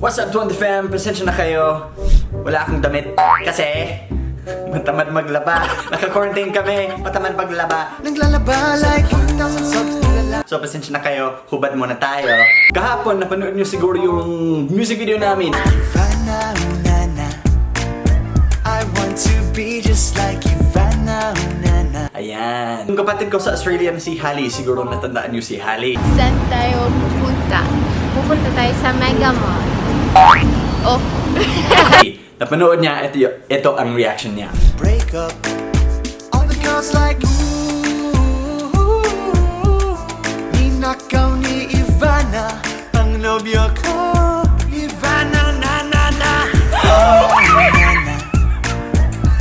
Wassup DwantAFAM, pasensya na kayo. Wala akong damit kasi matamad maglaba. Naka-quarantine kami, matamad maglaba. Naglalaba like so pasensya na kayo, hubad muna tayo. Kahapon, napanood nyo siguro yung music video namin. I want to be just like IVANA. Ayan. Yung kapatid ko sa Australia na si Hali, siguro natandaan nyo si Hali. Saan tayo pupunta? Pupunta tayo sa Mega Mall. Oh. Napanood niya, ito ang reaction niya. Break up. All the girls like ninakaw ni IVANA ang nobyo ko. IVANA na na na. Oh, na na.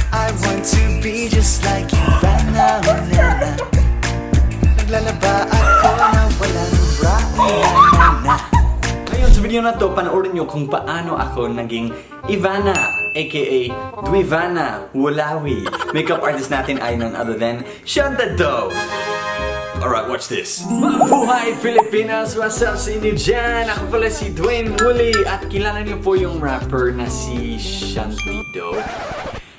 I want to be just like IVANA na na. Naglalaba ako na walang bra na na. Ngayon sa video na to, panoorin nyo kung paano ako naging IVANA, aka IVANA ALAWI. Makeup artist natin ay none other than Shanta Do. Alright, watch this. Mabuhay Pilipinas! What's up sa inyo dyan? Ako pala si Dwayne muli at kilala niyo po yung rapper na si Shanta Do.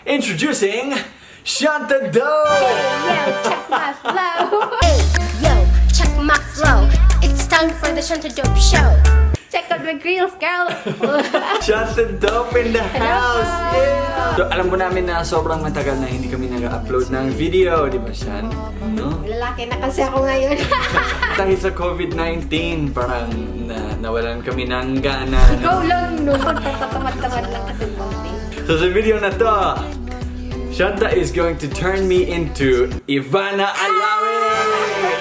Introducing Shanta Do! Yo, check my flow. Hey, yo, check my flow. It's time for the Shanta Dope Show. Check out my grills, girl! Shanta Dope in the house! Yeah! So, alam mo namin na sobrang matagal na hindi kami nag-upload ng video, di ba, Shan? No? Lalaki na kasi ako ngayon. Dahil sa COVID-19, parang nawalan kami ng gana. Ikaw lang, no? Magtatamad-tamad lang kasi konti. So, sa video na to, Shanta is going to turn me into IVANA ALAWI!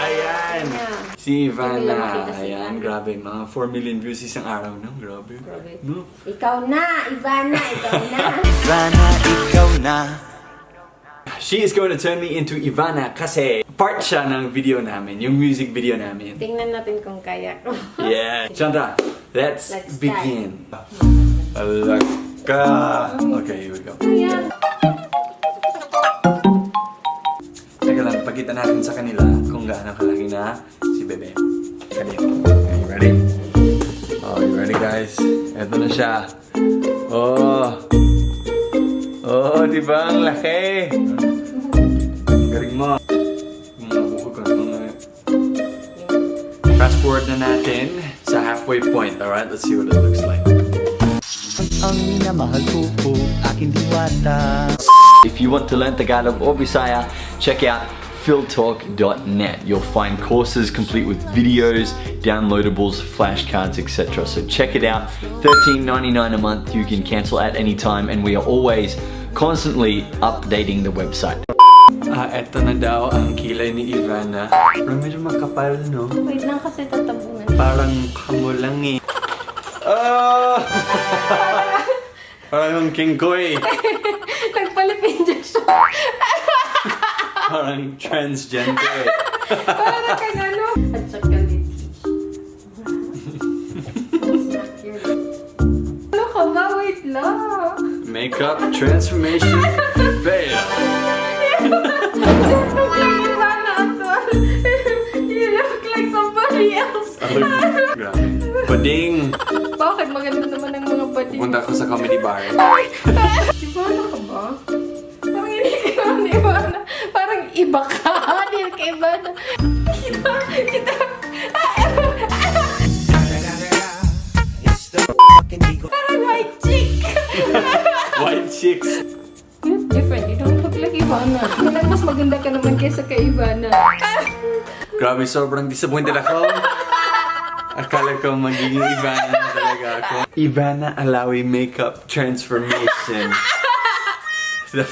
Ayan! Si IVANA, ayan, grabe, mga 4 million views isang araw, no? Grabe. No? Ikaw na, IVANA, ikaw na. IVANA, ikaw na. She is going to turn me into IVANA kasi part siya ng video namin, yung music video namin. Tingnan natin kung kaya ko. Yeah. Shanta, let's begin. Alaka. Okay, here we go. Ayan. Teka lang, pagkita natin sa kanila kung gaano kalaki na si Bebe. Okay, you ready? Oh, you ready guys? Eto na siya. Oh! Oh, diba? Ang laki! Ang galing mo. Fast forward na natin sa halfway point. Alright, let's see what it looks like. Ang minamahal ko po, aking diwata. If you want to learn Tagalog or Bisaya, check out philtalk.net. You'll find courses complete with videos, downloadables, flashcards, etc. So check it out. $13.99 a month. You can cancel at any time, and we are always constantly updating the website. Eto na daw ang kilay ni IVANA. Pero medyo makapal, no? Wait lang kasi tatabunan. Parang kamo lang eh. Oh! Parang King Koy. Nagpalit injection. Parang transgender. Parang kang ano. At saka ano ka ba? Wait lang. Makeup transformation fail. You look like IVANA actual. You look like somebody else. Grabe. Bading. Bakit maganda naman ang mga bading? Punta ako sa comedy bar. IVANA ka ba? Parang hindi ka IVANA. Parang iba ka. Hindi ka IVANA. Kita. Parang white chick. White chicks. You're different. You don't look like IVANA. Mas maganda ka naman kaysa kay IVANA. Grabe, sobrang disappointed ako. Akala ko magiging IVANA na talaga ako. IVANA ALAWI makeup transformation. The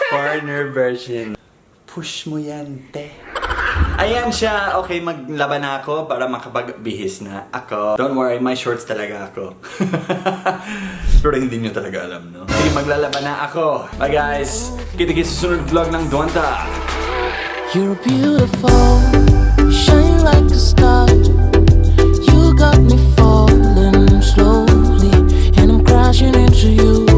foreigner version. Push mo yan, te. Ayan siya. Okay, maglaban na ako para makapagbihis na ako. Don't worry, my shorts talaga ako. Pero hindi nyo talaga alam, no? Okay, maglalaban na ako. Bye guys! Kita-kits sa susunod vlog ng Dwanta. You're beautiful, you shine like a star. You got me falling slowly, and I'm crashing into you.